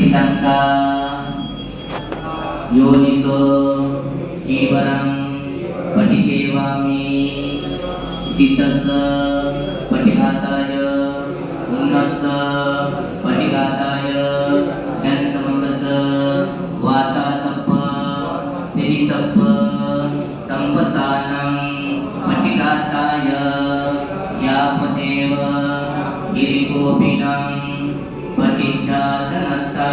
पटिसंका योनिसो जीवनं पटिसेवामि सितस पटिघाताय उन्नस पटिघाताय ज्ञानसमंगस वातातप सिरिसप संपसानं पटिघाताय यावदेव गिरिगोपिनं पटिचातनत्तां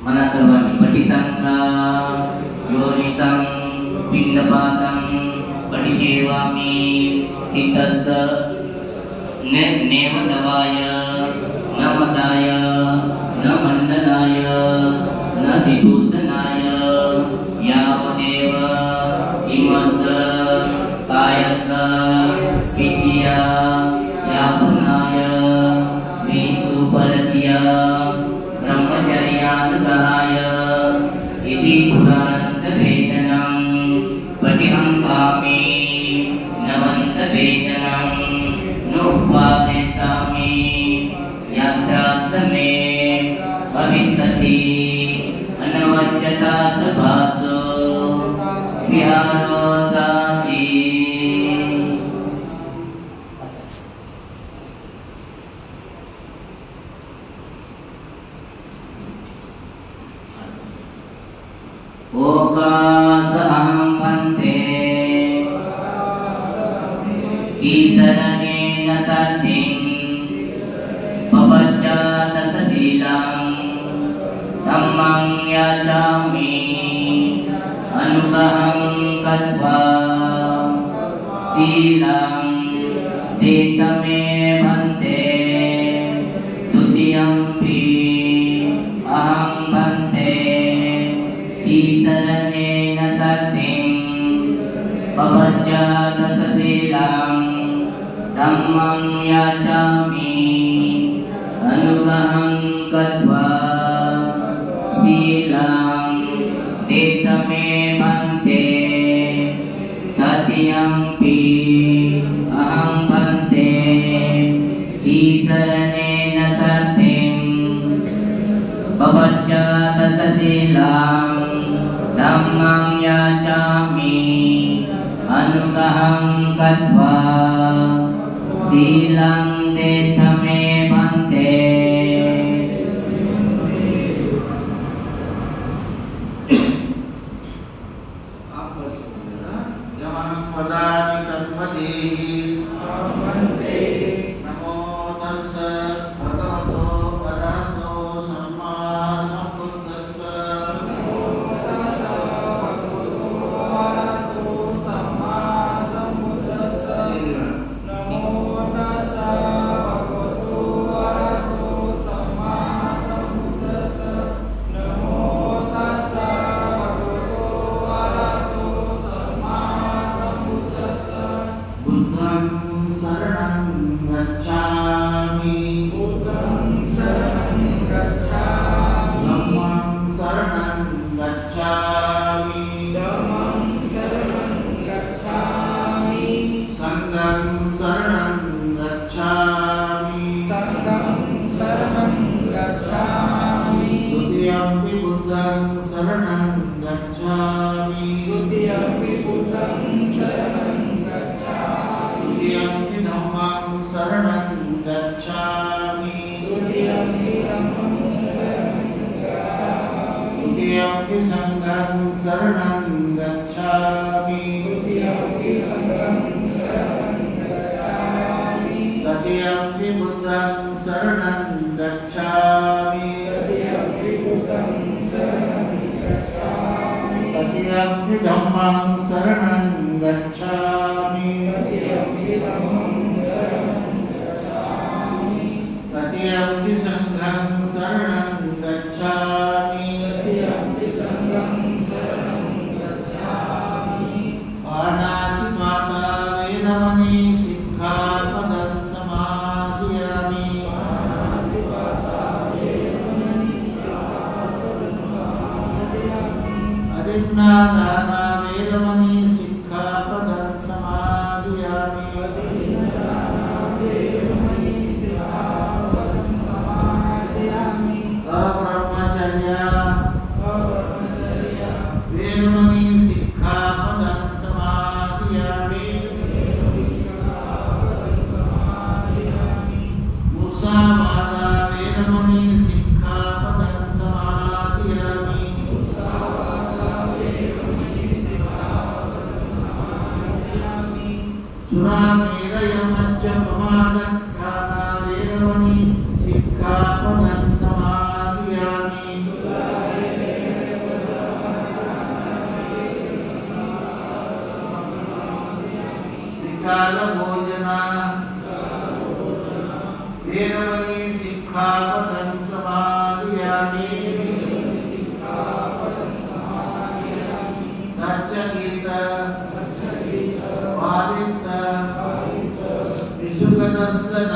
मनसर्वाणि पटिसंका योनिसं पिंडपातं पटिसेवामि सितस नेवदवाय न मदाय न मंडलाय न विभूषणाय यावदेव इमस कायस विद्या यापनाय विसुपरतिया ब्रह्मचर्यानुगाय इति पुराणञ्च वेदनं पठिहंकामि नवञ्च वेदनं नोपदेशामि यात्राच मे भविष्यति अनवच्यता च भासो विहारो चाचि ओकास अहं भन्ते कीसरणेन सद्धिं पवच्चादशशीलं धम्मं याचामि अनुगहं गत्वा शीलं देतमे भन्ते द्वितीयंपि अहं भन्ते तीसरणेन सद्धिं पवच्चादशशीलं धम्मं याचामि अनुगहं गत्वा शीलं देतमे भन्ते तृतीयंपि अहं भन्ते तीसरणेन सद्धिं पवच्चादशशीलं धम्मं याचामि अनुगहं गत्वा शीलं देतमे भन्ते पदानि कर्मदेहि नमो तस्स भगवतो वरहतो सम्मा सम्बुद्धस्स नमो तस्स भगवतो वरहतो सम्मा सम्बुद्धस्स नमो तस्स भगवतो वरहतो सम्मा सम्बुद्धस्स नमो तस्स भगवतो वरहतो सम्मा सम्बुद्धस्स बुद्धं शरणं गच्छामि बुद्धं शरणं गच्छामि धम्मं शरणं गच्छामि धम्मं शरणं गच्छामि संघं शरणं गच्छामि संघं शरणं गच्छामि द्वितीयंपि बुद्धं शरणं गच्छामि द्वितीयंपि बुद्धं शरणं द्वितीयंपि धम्मं शरणं गच्छामि द्वितीयंपि धम्मं शरणं गच्छामि द्वितीयंपि संघं शरणं गच्छामि द्वितीयंपि संघं शरणं गच्छामि तृतीयंपि बुद्धं शरणं गच्छामि तृतीयंपि बुद्धं शरणं गच्छामि तृतीयंपि धम्मं शरणं गच्छामि तृतीयंपि धम्मं शरणं गच्छामि तृतीयंपि संघं शरणं गच्छामि तृतीयंपि संघं शरणं गच्छामि पानातिपाता वेदमणि सिक्खापदं समादयामि पानातिपाता वेदमणि सिक्खापदं समादयामि प्रतिज्ञादाना वेदमणि सिक्खापदं समादयामि। अब्रह्मचर्य वेदमणि सिक्खापदं समादयामि। मुसावादा वेदमणि सिक्खापदं समादयामि। सुरामेरयमज्जपमादत्थाना वेदमणि सिक्खापदं समादयामि। विकालभोजना वेदमणि सिक्खापदं समादयामि। नच्चगीत वादित्त विसुखदर्शन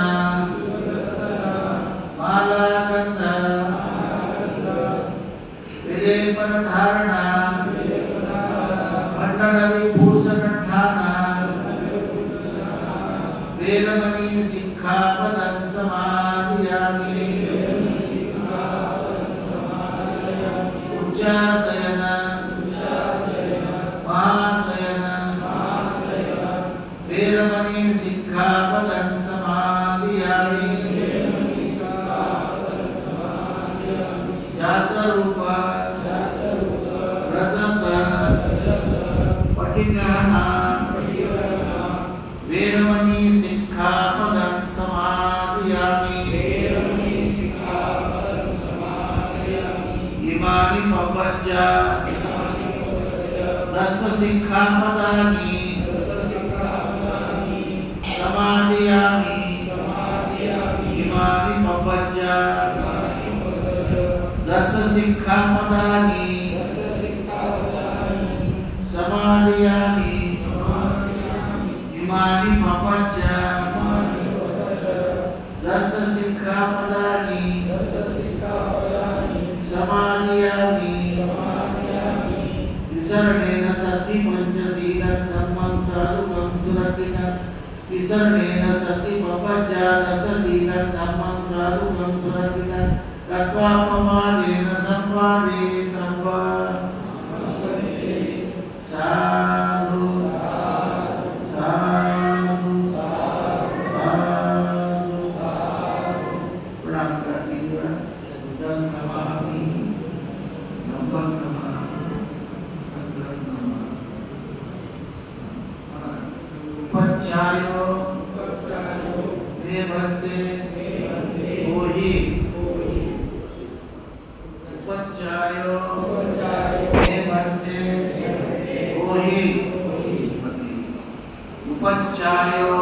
मालाकंद विलेपनधारण मंडलविभूषणठान वेदमणि सिक्खापदं समादयामि। उच्चासयन महाशयन वेदमणि सिक्खापदं समादयामि। जातरूप रजत पटिगहन वेदमणि सिक्खापदं समादयामि। इमानि पपज्ज दश सिक्खापदानि समादयामि। इमानि पपज्ज दश सिक्खापदानि समादयामि। इमानि पपज्ज दश सिक्खापदानि समादयामि। विसरणेन सति पंचशीलं धम्मं साधुकं सुरक्षितं। विसरणेन सति पपज्ज दश शीलं धम्मं साधुकं सुरक्षितं। तत्वापमादेन संवादे तव्वा साधु साधु साधु प्रणाम करती हूँ। दंड नमामि नमः नमः संगं नमः। उपचायो मे भक्ते ओहि उपचायो मे भक्ते ओहि उपचायो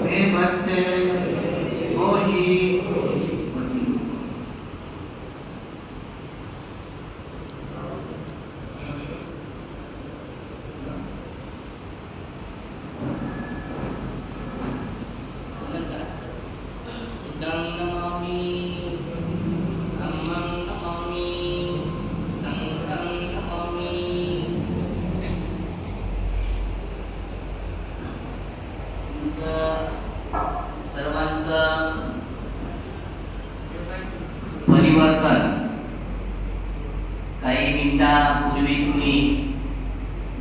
मे भक्ते ओहि। परिवर्तन काही मिनिटांपूर्वी तुम्ही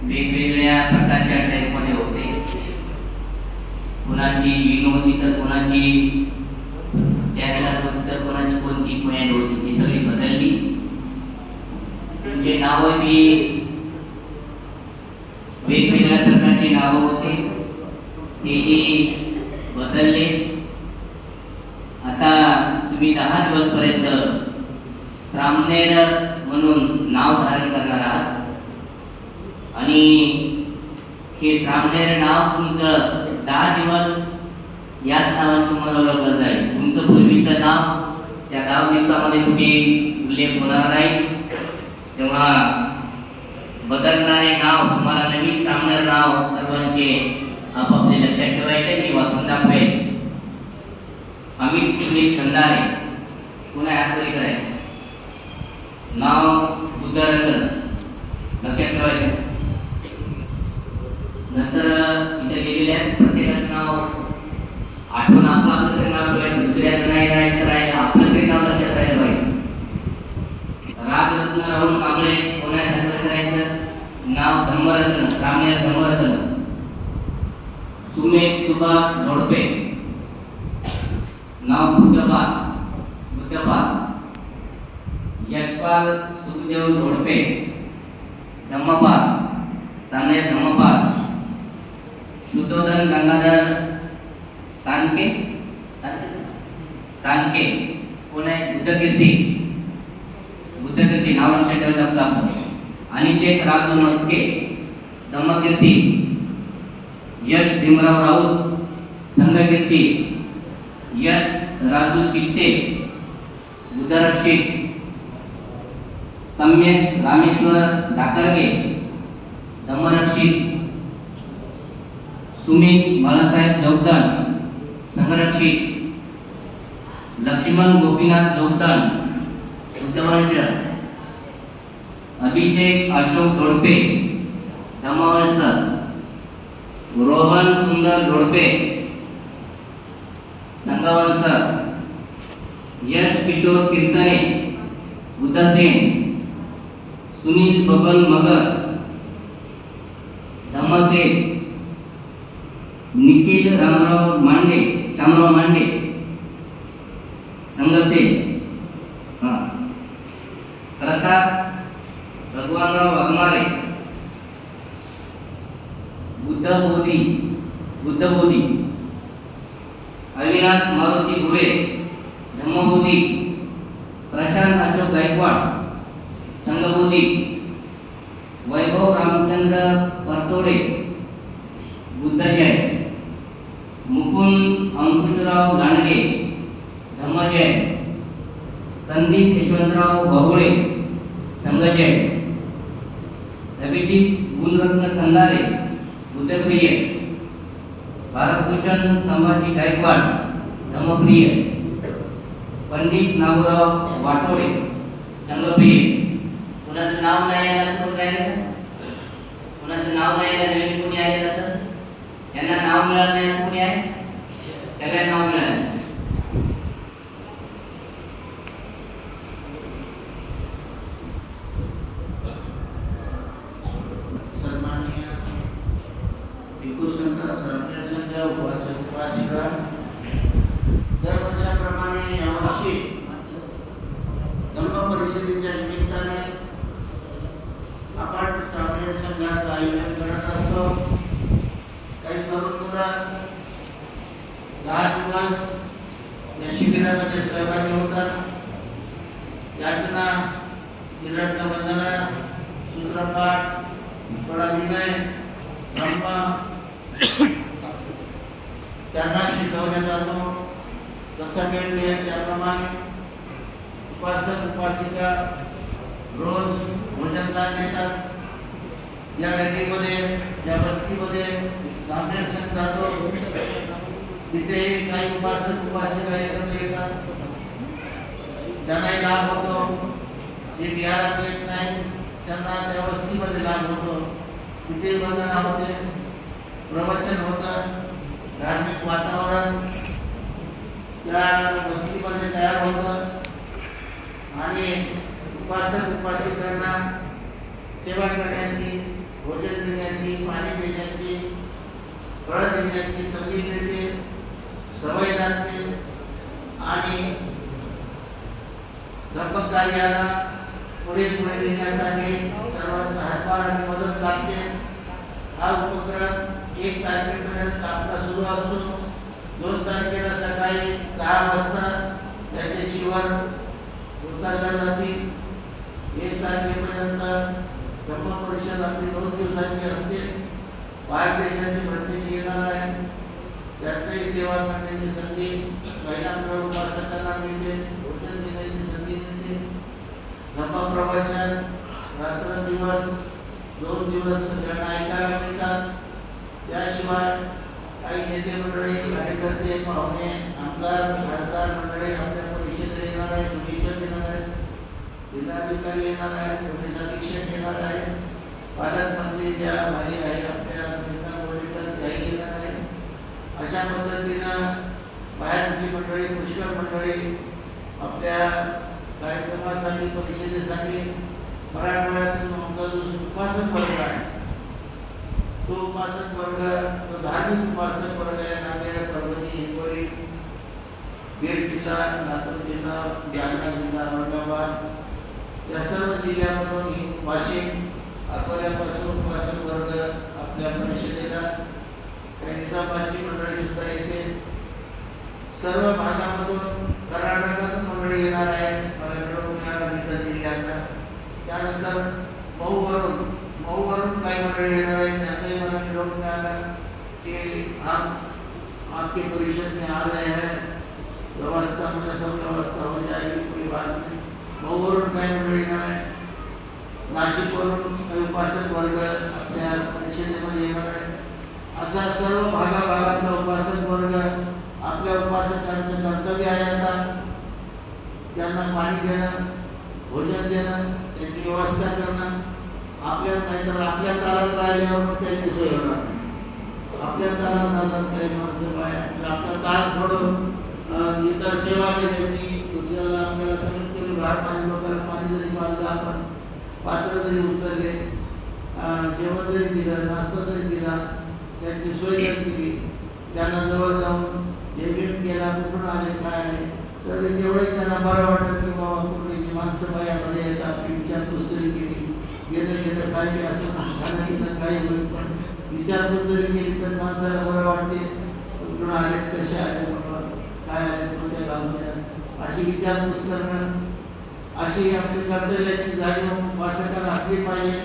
वेगवेगळ्या प्रकारच्या ड्रेसमध्ये होते. कुणाची जीन होती तर कुणाची टॅक्सर होती तर कुणाची कोणती पॅन्ट होती ती सगळी बदलली. तुमचे नाव बी वेगवेगळ्या प्रकारची नाव होते तेही बदलले. आता तुम्ही 10 दिवसपर्यंत श्रामणेर म्हणून नाव धारण करणार आहात आणि हे श्रामणेर नाव तुमचं 10 दिवस याच नावाने तुम्हाला ओळखलं जाईल. तुमचं पूर्वीचं नाव त्या 10 दिवसामध्ये कुठे उल्लेख होणार नाही. तेव्हा बदलणारे नाव तुम्हाला नवीन श्रामणेर नाव सर्वांचे आपापले लक्षात ठेवायचे. मी वाचून दाखवेन. अमित सुनील खंदारे पुन्हा हात वरी करायचे. नाव बुद्धरंजन लक्षात ठेवायचं. नंतर इथे लिहिलेले आहेत प्रत्येकाचं नाव आठवण आपलं तरी नाव ठेवायचं, दुसऱ्याचं नाही तर राहिलं आपलं तरी नाव लक्षात राहायला पाहिजे. राजरत्न राहुल कांबळे कोण आहे त्याचं करायचं नाव धम्मरत्न सामने धम्मरत्न. सुमेध सुभाष झोडपे नाव बुद्धपाल. यशपाल सुखदेव झोडपे धम्मपाल सामने धम्मपाल. शुद्धोधन गंगाधर सानके कोण आहे बुद्धकीर्ती नाव लक्षात ठेवायचं आपलं. अनिकेत राजू मस्के धम्मकीर्ती. यश भीमराव राऊत संघकीर्ती. यश राजू चित्ते बुद्धरक्षित. सम्यक रामेश्वर डाकरगे धम्मरक्षित. सुमित बाळासाहेब जोगदंड संघरक्षित. लक्ष्मण गोपीनाथ जोगदंड बुद्धवंश. अभिषेक अशोक झोडपे धम्मवंश. रोहन सुंदर झोडपे संघवंश. यश किशोर कीर्तने बुद्धसेन. सुनील बबन मगर धम्मसेन. निखिल शामराव मांडे संघसेन. प्रसाद भगवानराव वाघमारे बुद्धबोधी. अविनाश मारुती भुरे धम्मबोधी. प्रशांत अशोक गायकवाड संघबोधी. वैभव रामचंद्र परसोडे बुद्धजय. मुकुंद अंकुशराव लांडगे धम्मजय. संदीप यशवंतराव बहुळे संघजय. अभिजित गुणरत्न कंदारे बुद्धप्रिय. भारतभूषण संभाजी गायकवाड धम्मप्रिय. पंडित नागोराव वाटोडे संघप्रिय. कुणाचं नाव नाही आहे असं कोण राहिलं का? कुणाचं नाव नाही आहे नवीन कोणी आहे असं? ज्यांना नाव मिळालं नाही असं कोणी आहे? सगळ्यांना नाव मिळालं. सन्माननीय भिक्खू संत सामने संत उपासिका दरवर्षाप्रमाणे यावर्षी धम्म परिषदेच्या निमित्ताने आपण सामने संघाचं आयोजन करत असतो. काही तरुण मुलं 10 दिवस या शिबिरामध्ये सहभागी होतात. याचना निरंतरवंदना सूत्रपाठ विनय धम्म त्यांना शिकवला जातो. जसा वेळ मिळेल त्याप्रमाणे उपासक उपासिका रोज भोजनदान देतात. या गल्लीमध्ये या वस्तीमध्ये सामनेरसन जातो. तिथेही काही उपासक उपासिका एकत्र येतात. त्यांनाही लाभ होतो. जे बिहारात येत नाही त्यांना त्या वस्तीमध्ये लाभ होतो. तिथे वंदना होते, प्रवचन होतं, धार्मिक वातावरण त्या वस्तीमध्ये तयार होतं आणि उपासक उपासिकांना सेवा करण्याची, भोजन देण्याची, पाणी देण्याची, फळं देण्याची संधी मिळते, सवय लागते आणि धर्मकार्याला पुढे नेण्यासाठी सर्वांचा हातभार आणि मदत लागते. हा उपक्रम 1 तारखेपर्यंत आपला सुरू असतो. 2 तारखेला सकाळी 10 वाजता त्याचे शिवर उतरले जातील. 1 तारखेपर्यंत धम्म परिषद आपली 2 दिवसांची असते. बाहेर देशाचे प्रतिनिधी येणार आहे. त्यांच्याही सेवा करण्याची संधी महिला उपासकांना मिळते. भोजन देण्याची संधी मिळते. धम्म प्रवचन रात्र दिवस 2 दिवस सगळ्यांना ऐकायला मिळतात. त्याशिवाय काही नेते मंडळी, कार्यकर्ते, पाहुणे, आमदार, खासदार मंडळी आपल्या परिषदेला येणार आहेत, शुभेच्छा देणार आहेत. जिल्हाधिकारी येणार आहेत, पोलीस अधीक्षक येणार आहेत. पालकमंत्री ज्या बाई आहे आपल्या मेघना बोर्डीकर त्याही येणार आहे. अशा पद्धतीनं बाहेरची मंडळी पुष्कळ मंडळी आपल्या कार्यक्रमासाठी परिषदेसाठी मराठवाड्यातून आमचा जो उपासक वर्ग आहे तो उपासक वर्ग तो धार्मिक उपासक वर्ग आहे. नांदेड, परभणी, हिंगोली, बीड जिल्हा, लातूर जिल्हा, जालना जिल्हा, औरंगाबाद या सर्व जिल्ह्यामधून ही वाशिम अकोल्यापासून उपासक वर्ग आपल्या परिषदेला काही निजामाची मंडळी सुद्धा येते. सर्व भागामधून कर्नाटकातून मंडळी येणार आहे. मला निरोप मिळाला बीदर जिल्ह्याचा. त्यानंतर मऊवरून काही मंडळी येणार आहेत. त्याचाही मला निरोप मिळाला की आप आपकी परिषद में आ रहे हैं, व्यवस्था में सब व्यवस्था हो जाएगी, कोई बात नहीं. मऊवरून काही मंडळी येणार आहे. नाशिकवरून काही उपासक वर्ग आपल्या परिषदेमध्ये येणार आहे. असा सर्व भागाभागातला उपासक वर्ग आपल्या उपासकांचं कर्तव्य आहे आता त्यांना पाणी देणं, भोजन देणं, त्याची व्यवस्था करणं. आपल्या नाहीतर आपल्या तालात राहिल्यावर मग त्याची सोय होणार नाही. आपल्या तालात राहतात काही माणसं बाहेर आपला ताल सोडून इतर सेवा देण्याची दुसऱ्याला आपल्याला कमीत कमी भारताने लोकांना पाणी जरी पाजलं, आपण पात्र जरी उचलले, जेवण जरी दिलं, नाश्ता जरी दिला, त्यांची सोय जरी केली, त्यांना जवळ जाऊन जेवण केला, कुठून आले काय आले तर तेवढंही त्यांना बरं वाटतं की बाबा कुठली माणसं बायामध्ये येतात. आपली विचारपूस जरी केली, गेलं काय बी असं खाण्यापिणं काही होईल, पण विचारपूस जरी केली तर माणसाला बरं वाटते. कुठून आले, कसे आले, बाबा काय आले, कोणत्या गावच्या, अशी विचारपूस करणं, अशी आपली कर्तव्याची जाणीव उपासकाला असली पाहिजे.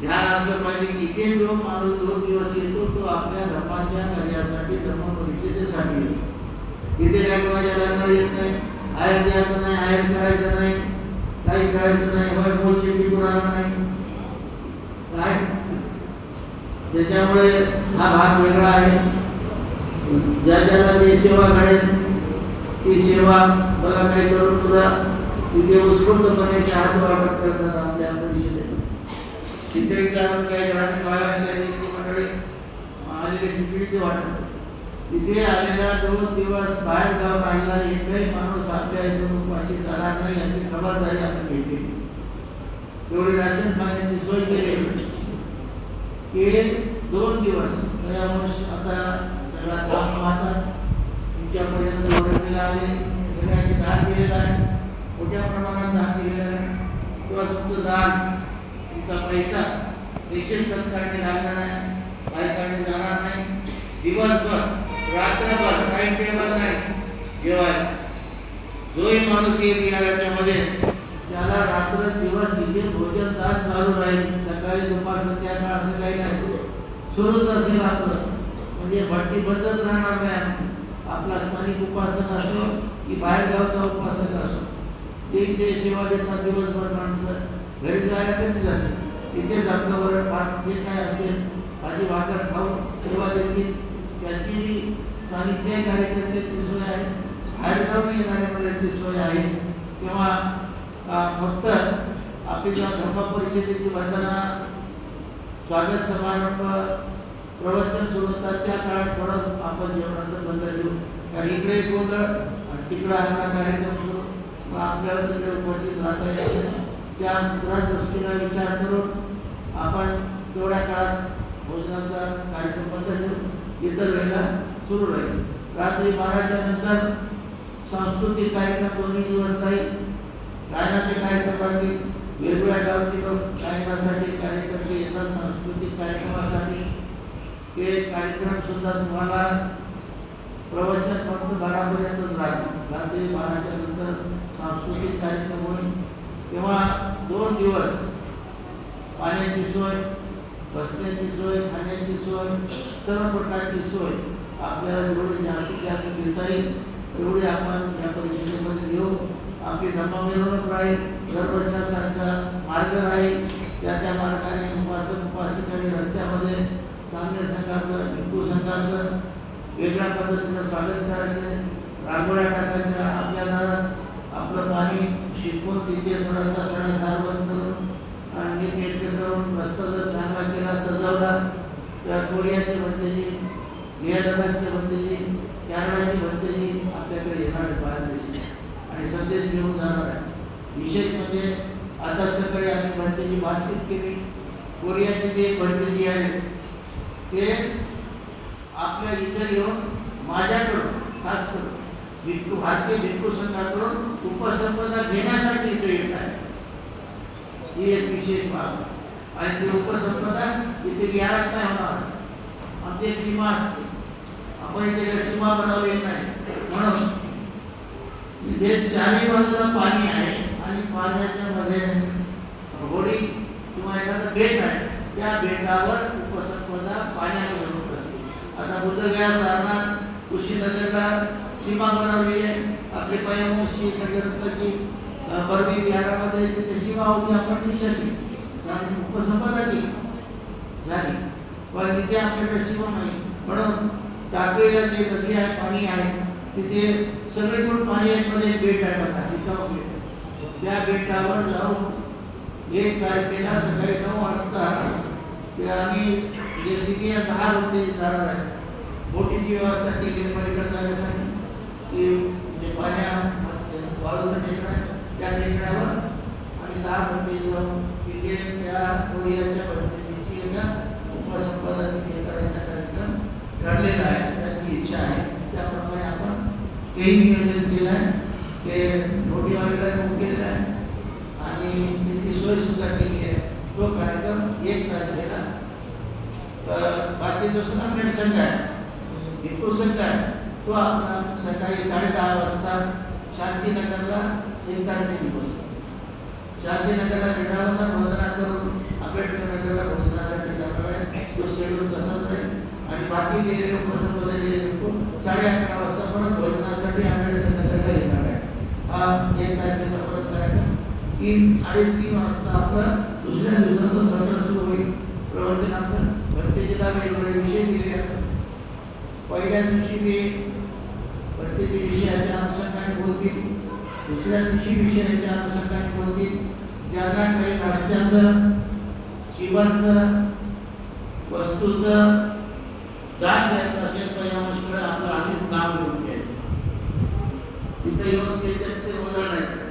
ध्यान असलं पाहिजे की इथे जो माणूस 2 दिवस येतो तो आपल्या धर्माच्या कार्यासाठी, धर्म परिषदेसाठी येतो. इथे काय कोणाच्या लग्नाला येत नाही, आहेर द्यायचं नाही, आहेर करायचं नाही, काही करायचं नाही, होय बोल चिठ्ठी कुणाला नाही काय. त्याच्यामुळे हा भाग वेगळा आहे. ज्याला जी सेवा घडेल ती सेवा बघा काही करून तुला तिथे उत्स्फूर्तपणे हात वाटप करतात आपल्या परिषदेला. खिचडीचा काही ग्रामीण भागातल्या मंडळी आलेले खिचडीचे वाटप. तिथे आलेला 2 दिवस बाहेर जाऊन आलेला एकही माणूस आपल्या इथून उपाशी जाणार नाही याची खबरदारी आपण घेतलेली. तेवढी राशन पाण्याची सोय केली की 2 दिवस आता सगळा काम पाहतात. तुमच्यापर्यंत ओरडलेला आले, सगळ्यांनी दान दिलेलं आहे, मोठ्या प्रमाणात दान दिलेलं आहे. किंवा तुमचं दान, तुमचा पैसा निश्चित सरकारने लागणार आहे, बायकांनी जाणार नाही. दिवसभर रात्रभर टाइम टेबल नाही जेवायला. जोही माणूस येईल याच्यामध्ये त्याला रात्र दिवस इथे भोजन दान चालू राहील. सकाळी दुपार संध्याकाळ असं काही नाही, सुरूच असेल आपलं. म्हणजे भट्टी बंदच राहणार नाही. आपला स्थानिक उपासक असो की बाहेरगावचा उपासक असो, ते इथे सेवा देतात दिवसभर. माणसं घरी जायला कधी जाते, तिथेच आपलं वरण भात जे काय असेल भाजी भाकर खाऊन सेवा देतील. त्याची जी स्थानिक जे कार्यकर्त्याची सोय आहे, बाहेरगावून येणाऱ्या मुलांची सोय आहे. तेव्हा फक्त आपली धर्म परिषदेची वंदना, स्वागत समारंभ, प्रवचन सुरू होतात त्या काळात थोडं आपण जेवणाचं बंद ठेवू. कारण इकडे गोंधळ आणि तिकडं आपला कार्यक्रम सुरू, मग आपल्याला तिकडे उपस्थित राहता येईल. त्या दृष्टीने विचार करून आपण तेवढ्या काळात भोजनाचा कार्यक्रम बंद ठेवू, इतर वेळेला सुरू राहील. रात्री 12च्या नंतर सांस्कृतिक कार्यक्रम 2 दिवस राहील. गायनाचे कार्यक्रमातील वेगवेगळ्या गावचे लोक गायनासाठी कार्यकर्ते येतात सांस्कृतिक कार्यक्रमासाठी. ते कार्यक्रम सुद्धा तुम्हाला प्रवचन फक्त 12पर्यंतच राहतील. रात्री 12च्या नंतर सांस्कृतिक कार्यक्रम होईल. तेव्हा 2 दिवस पाण्याची सोय, बसण्याची सोय, खाण्याची सोय, सर्व प्रकारची सोय आपल्याला जेवढी जास्तीत जास्त देता येईल तेवढी आपण या परिषदेमध्ये देऊ. आपली धर्ममिरवणूक राहील, दरवर्षासारखा मार्ग राहील. त्या मार्गाने उपासकांनी रस्त्यामध्ये साम्य संघाचं, हिंदू संघाचं वेगळ्या पद्धतीनं स्वागत करायचं, रांगोळ्या टाकायच्या. आपल्या दारात आपलं पाणी शिकवून तिथे थोडासा सडा सारवण करून नीटनेटके करून रस्ता जर त्यांची बातचीत केली. कोरियाचे जे पंडित आहेत ते आपल्या इथे येऊन माझ्याकडून खास करून भारतीय भिक्खू संघाकडून उपसंपदा घेण्यासाठी इथे येत आहे. ही एक विशेष बाब आणि ती उपसंपदा इथे घ्यायला नाही होणार. आमची एक सीमा असते, आपण इथे काही सीमा बनवलेली नाही. म्हणून इथे चारही बाजूला पाणी आहे आणि पाण्याच्या मध्ये होडी किंवा एखादं बेट आहे. त्या बेटावर उपसंपदा पाण्याची बनवत असते. आता बुद्धगया, सारनाथ, कुशीनगरला सीमा बनवली आहे. आपले पयमोशी सगळ्याची बर्मी विहारामध्ये तिथे सीमा होती. आपण निश्चित उपसंपदा केली झाली, पण तिथे आपल्याकडे सीमा नाही. म्हणून टाकळीला जे नदी आहे, पाणी आहे, तिथे सगळीकडून पाणी आहे. मध्ये एक बेट आहे बघा, तिथं बेट. त्या बेटावर जाऊन 1 तारखेला सकाळी 9 वाजता ते आम्ही जेसीबी 10 होते जाणार आहे. बोटीची व्यवस्था केली आहे पलीकडे जाण्यासाठी. की जे पाण्या वाळूचं टेकड आहे त्या टेकड्यावर आणि 10 बंदी जाऊन तिथे त्या कोरियाच्या बंदीची एका उपसंपदा तिथे करायचा कार्यक्रम ठरलेला आहे. त्याची इच्छा आहे. त्याप्रमाणे आपण तेही नियोजन केलं आहे. ते बोटीवाल्याला बुक केलेलं आहे आणि त्याची सोय सुद्धा केली आहे. तो कार्यक्रम 1 तारखेला. बाकी जो सनातन संघ आहे, भिक्खू संघ आहे, तो आपला सकाळी 10:30 वाजता शांतीनगरला 1 तारखेला पोहोचतो. शांतीनगरला विडावंदन वंदना करून आंबेडकर नगरला भोजनासाठी जाणार आहे. तो शेड्यूल तसाच राहील आणि बाकी गेलेले उपसंपदा गेलेले 11:30 वाजता परत भोजनासाठी आंबेडकर नगरला येणार आहे. हा 1 तारखेचा परत कार्यक्रम. 3-3:30 वाजता आपलं दुसऱ्या दिवसाचं सत्र सुरू होईल प्रवचनाचं. प्रत्येकीला वेगवेगळे विषय दिले आहेत. पहिल्या दिवशी मी प्रत्येक विषयाच्या अनुषंगाने बोलतील, दुसऱ्या दिवशी विषयाच्या अनुषंगाने बोलतील. ज्यांना काही नाश्त्याचं, शिबिराचं, वस्तूचं दान द्यायचं असेल तर या गोष्टीकडे आपलं आधीच नाव घेऊन द्यायचं. तिथं येऊन ते बदल नाही करायचं.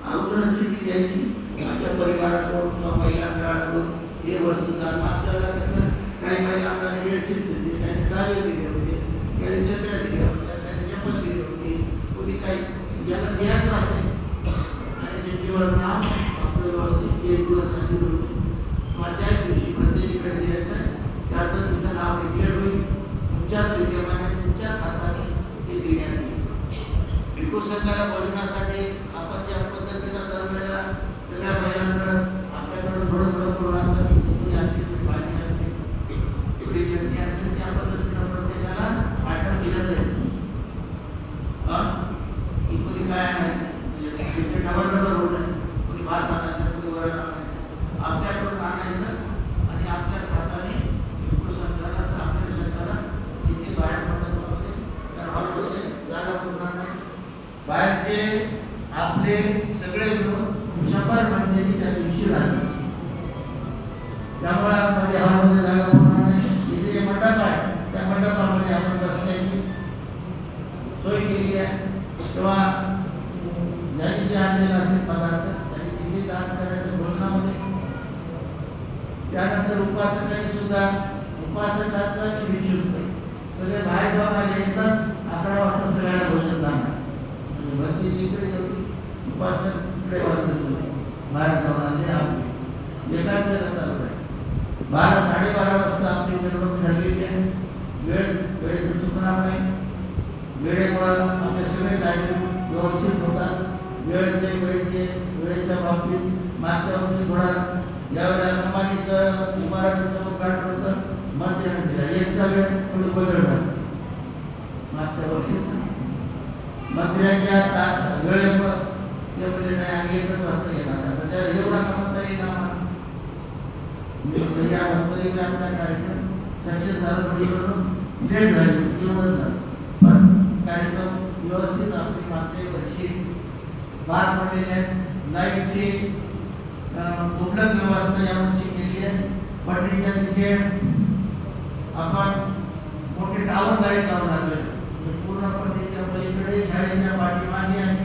अगोदर चिठ्ठी द्यायची आपल्या परिवाराकडून किंवा महिला मंडळाकडून हे वस्तू दान. आपल्याला कसं काही महिला आपल्याला बेडशीट दिली, काही टावेल दिले होते, काही छत्र्या दिल्या होत्या, काही चप्पल दिली होती. कोणी काही ज्याला द्यायचं असेल आणि चिठ्ठीवर नाव आपलं व्यवस्थित 1 दिवस आधी होते किंवा त्याच दिवशी प्रत्येकीकडे द्यायचं आहे. त्याचं तिथं नाव डिक्लेअर होईल. तुमच्याच विद्यमाने तुमच्याच हाताने ते देण्यात येईल. भिक्खू संघाला भोजनासाठी आपण ज्या पद्धतीनं दरवेळेला सगळ्या महिलांना आपल्याकडून थोडं करून आणतात, कोणी आणते, कोणी भाजी आणते, थोडी चटणी आणते, त्या पद्धतीनं प्रत्येकाला वाटप दिलं जाईल. की कोणी काय आणायचं, डबल होत आहे, कोणी भात आणायचं, कोणी वरण आणायचं, आपल्याकडून आणायचं आणि आपल्याच हाताने भिक्खू संघाला, सामान्य संघाला तिथे बाहेर मंडपामध्ये त्या हॉलमध्ये जागा पुरणार नाही. बाहेरचे आपले सगळे मिळून 100 मंदिरी त्या दिवशी राहतील. त्यामुळे मध्ये हॉलमध्ये जागा पुरणार नाही. इथे जे मंडप आहे त्या मंडपामध्ये आपण बसण्याची सोय केली आहे. किंवा ज्यांनी जे आणलेलं असेल पदार्थ त्यांनी तिथे दान करायचं भोजनामध्ये. त्यानंतर उपासकांनी सुद्धा उपासकाचं आणि भिक्षूचं सगळे बाहेर जाऊन आले येतात. 11 वाजता सगळ्याला भोजन दान. म्हणजे भक्तीची इकडे होती, उपासक इकडे वाजत होते. बाहेर जाऊन आले आपले एकाच वेळेला चालू आहे. 12-12:30 वाजता आपली मिरवणूक ठरलेली आहे. वेळेत चुकणार नाही. वेळेमुळं आपले सगळे कार्यक्रम व्यवस्थित होतात. वेळेच्या बाबतीत मागच्या वर्षी थोडा ज्यावेळेला कमानीचं इमारतीचं उद्घाटन होतं मंत्र्यानं दिला. 1चा वेळ थोडी बदल झाला. मागच्या वर्षी मंत्र्यांच्या वेळेमुळं ते म्हणजे नाही आम्ही 1 वाजता येणार. आता त्या एवढा समजता येईल आम्हाला. या मंत्रीने आपला कार्यक्रम सक्सेस झाला, थोडी लेट झाली, एवढंच झालं. पण कार्यक्रम व्यवस्थित आपली मागच्या वर्षी पार पडलेले आहेत. लाईटची मुबलक व्यवस्था यावर्षी केली आहे. पटरीच्या तिथे आपण मोठे टावर लाईट लावून लागले. पूर्ण पटरीच्या पलीकडे शाळेच्या पाठीमागे आणि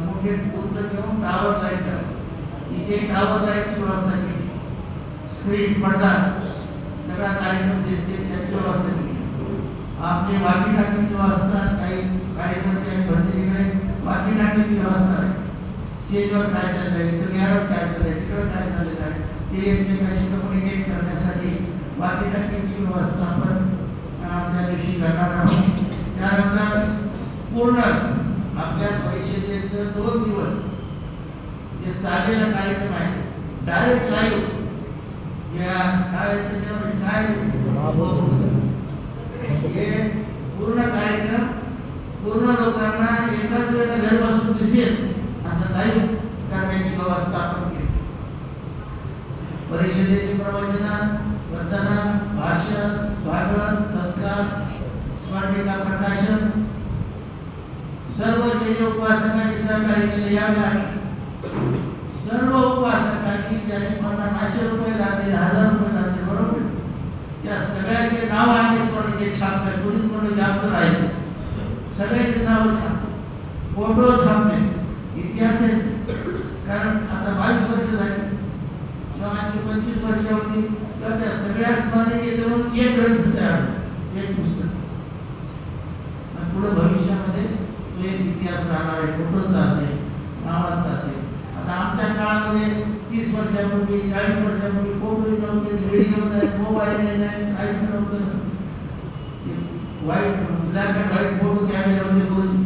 मोठे उंच घेऊन टावर लाईट लावले. इथे टावर लाईटची व्यवस्था केली, स्क्रीन पडदा सगळा कार्यक्रम दिसते त्याची व्यवस्था केली. आपले वाकी टाकीची व्यवस्था, काही कार्यकर्ते आणि भंतेजीकडे वाकी टाकीची व्यवस्था आहे. स्टेजवर काय चाललंय, इथं गॅरच काय चाललंय, तिकडं काय चाललेलं आहे ते एकमेकांशी कम्युनिकेट करण्यासाठी वाकी टाकीची व्यवस्था आपण त्या दिवशी करणार आहोत. त्यानंतर पूर्ण आपल्या परिषदेचं 2 दिवस जे चाललेला कार्यक्रम आहे डायरेक्ट लाईव्ह या काय हे पूर्ण कार्यक्रम पूर्ण लोकांना एकाच वेळेला घर बसून दिसेल असं लाईव्ह करण्याची व्यवस्था आपण केली. परिषदेची प्रवचन, वंदना, भाषण, स्वागत, सत्कार, स्मरणिका प्रकाशन सर्व जे उपासकांनी सहकार्य केले यावेळी सर्व उपासकांनी ज्याने 500 रुपये लागले, 1000 रुपये लागले, बरोबर, त्या सगळ्यांचे नाव आम्ही स्मरणिकेत छापले. कुणीच कोणी जास्त राहिले सगळ्यांचे नाव छापले, फोटो छापले. इतिहास आहे, कारण आता 22 वर्ष झाली किंवा आणखी 25 वर्ष होती तर त्या सगळ्या स्मरणिकेतून एक ग्रंथ तयार, एक पुस्तक. पुढे भविष्यामध्ये तो एक इतिहास राहणार आहे, फोटोचा असेल, नावाचा असेल. आता आमच्या काळामध्ये 30 वर्षापूर्वी 40 वर्षापूर्वी फोटोही नव्हते, व्हिडिओ नाही, मोबाईल नाही, काहीच नव्हतं. White black and white photo camera होते दोन,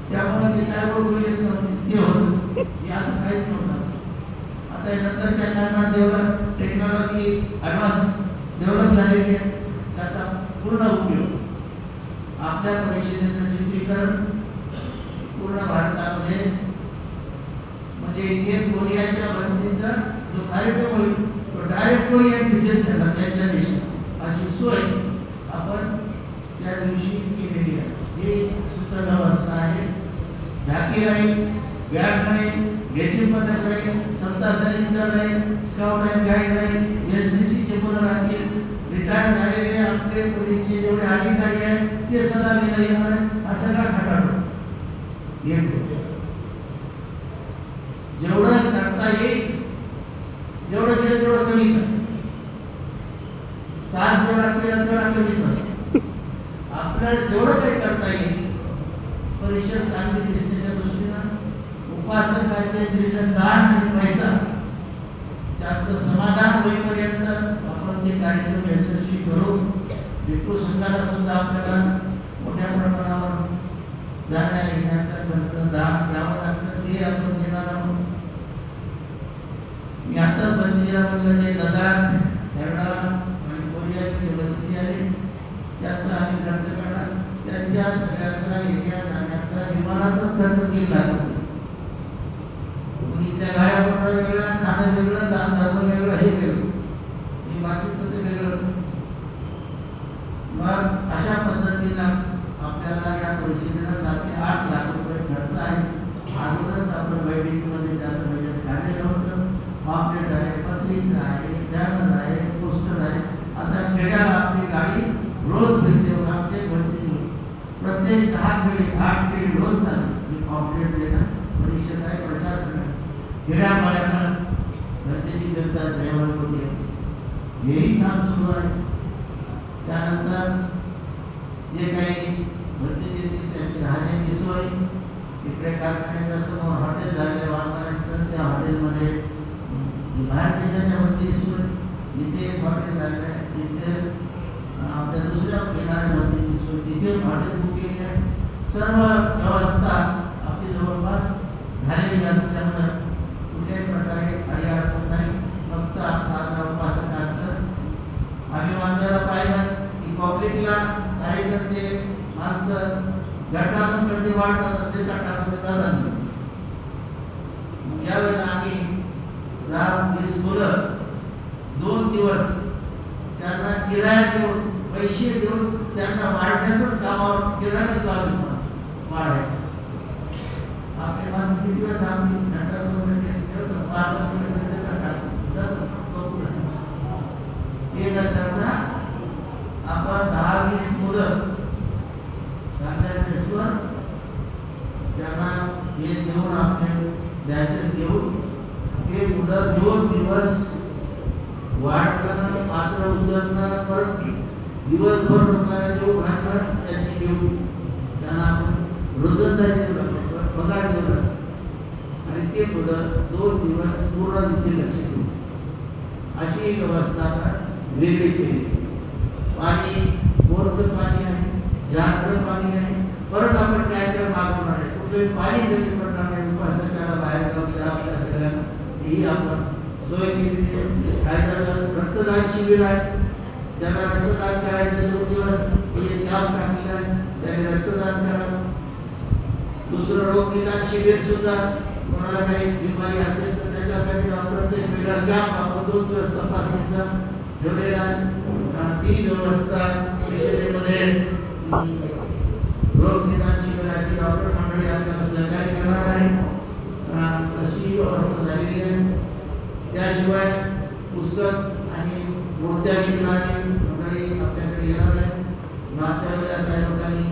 त्यामुळे ते काय ओळखू येत नव्हते, ते होतं, हे असं काहीच नव्हतं. आता नंतरच्या काळात डेव्हलप टेक्नॉलॉजी ॲडव्हान्स डेव्हलप झालेली आहे, त्याचा पूर्ण उपयोग आपल्या परिषदेचं चित्रीकरण पूर्ण भारतामध्ये म्हणजे इथे कोरियाच्या बंदीचा जो कार्यक्रम होईल तो डायरेक्ट कोरियात दिसेल त्याला त्यांच्या देशात, अशी सोय आपण त्या दिवशी केलेली आहे. ही सुद्धा व्यवस्था आहे. झाकी राहील, बॅग राहील, गेजिंग पथक राहील, सप्ताह सॅलिंडर राहील, स्काउट अँड गाईड राहील, एनसीसीचे मुलं राहतील, रिटायर झालेले आपले पोलीसचे जेवढे अधिकारी आहेत ते सगळा गेला येणार आहे. हा सगळा खटाडो जेवढं करता येईल जेवढं केलं तेवढं कमीच आहे. 7 जेवढा केलं तेवढा कमीच असतं. आपल्याला जेवढं काही करता येईल परिषद चांगली दिसण्याच्या दृष्टीनं उपासकांचे दिलेलं दान आणि पैसा त्याचं समाधान होईपर्यंत आपण ते कार्यक्रम यशस्वी करू. भिक्खू संघाला सुद्धा आपल्याला मोठ्या प्रमाणावर जाण्या येण्याचा खर्च दान द्यावं लागतं, ते आपण देणार आहोत. मी आताच बंदीला म्हणलं जे लडाख, कॅनडा आणि कोरियाचे बंदी आले त्याचा आम्ही खर्च करणार. त्यांच्या सगळ्यांचा येण्या जाण्याचा विमानाचाच खर्च 3 लाख रुपये. इथल्या गाड्या पडणं वेगळं, खाणं वेगळं, दान धर्म वेगळं, हे वेगळं, हे बाकीचं ते वेगळंच. मग अशा पद्धतीनं आपल्याला या परिषदेला 7 ते 8 लाख रुपये खर्च आहे. अगोदरच आपण बैठकीमध्ये त्याचं बजेट काढलेलं होतं. पॉम्पलेट आहे, पत्रिका आहे, बॅनर आहे, पोस्टर आहे. आता खेड्याला आपली गाडी रोज फिरते. आमचे भरती प्रत्येक 10 खेडी 8 खेडी रोज चालते. ही पॉम्पलेट देणं परिषद आहे, प्रचार करण्याचं. खेड्यापाड्यांना भरतीची जनता ड्रायव्हर होते, हेही काम सुरू आहे. त्यानंतर जे काही भरती देते त्यांची राहण्याची सोय, इकडे कारखान्याच्या समोर हॉटेल झालेल्या व्यापाऱ्यांचं, त्या हॉटेलमध्ये बाहेर देशाच्या भरती सोय, इथे एक हॉटेल झालेलं आहे, तिथे आपल्या दुसऱ्या किनाऱ्या भरतीची सोय, तिथे हॉटेल बुक केली आहे. सर्व व्यवस्था आपली जवळपास झालेली असल्यामुळे कुठल्याही प्रकारे अडीअडचण नाही. फक्त आपला उपासकांचं आम्ही मानलेला पाहिलं की पब्लिकला कार्यकर्ते माणसं गटातून गर्दी वाढतात, ते गटातून जातात. यावेळेला आम्ही 10-20 मुलं 2 दिवस त्यांना किराया देऊन पैसे देऊन त्यांना वाढण्याचंच कामावर किरायाच लावले. वाढायचं आपले माणसं किती वेळ थांबतील, घंटा 2 घंटे ठेवतात, 5 मिनिटं जातात. हे न करता आपण 10-20 मुलं चांगल्या ड्रेसवर त्यांना हे देऊन आपले बॅचेस देऊन ते मुलं वाढणं, पात्र उचलणं, परत दिवसभर लोकांना जीव घालणं त्याची ड्युटी. त्यांना आपण रोजंदारी दिलं, पगार दिला आणि ते पुढं 2 दिवस पूर्ण तिथे लक्ष देऊ अशी व्यवस्था आपण वेगळी केली. पाणी बोरचं पाणी आहे, जारचं पाणी आहे, परत आपण टँकर मागवणार आहे. कुठले पाणी कमी पडणार नाही. उपासकाला बाहेर गावच्या आपल्या सगळ्यांना ही आपण सोय केली. काय झालं, रक्तदान शिबिर आहे, ज्यांना रक्तदान करायचं 2 दिवस हे कॅम्प टाकलेला आहे, त्याने रक्तदान करावं. दुसरं रोग निदान शिबिर सुद्धा, कोणाला काही बिमारी असेल तर त्याच्यासाठी डॉक्टरचा एक वेगळा कॅम्प आपण 2 दिवस तपासणीचा ठेवलेला आहे. ती व्यवस्था परिषदेमध्ये रोग निदान शिबिराची डॉक्टर मंडळी आपल्याला सहकार्य करणार आहे, अशी व्यवस्था झालेली आहे. त्याशिवाय पुस्तक आणि मूर्त्या शिबिराने मंडळी आपल्याकडे येणार आहे. मागच्या वेळेला काही लोकांनी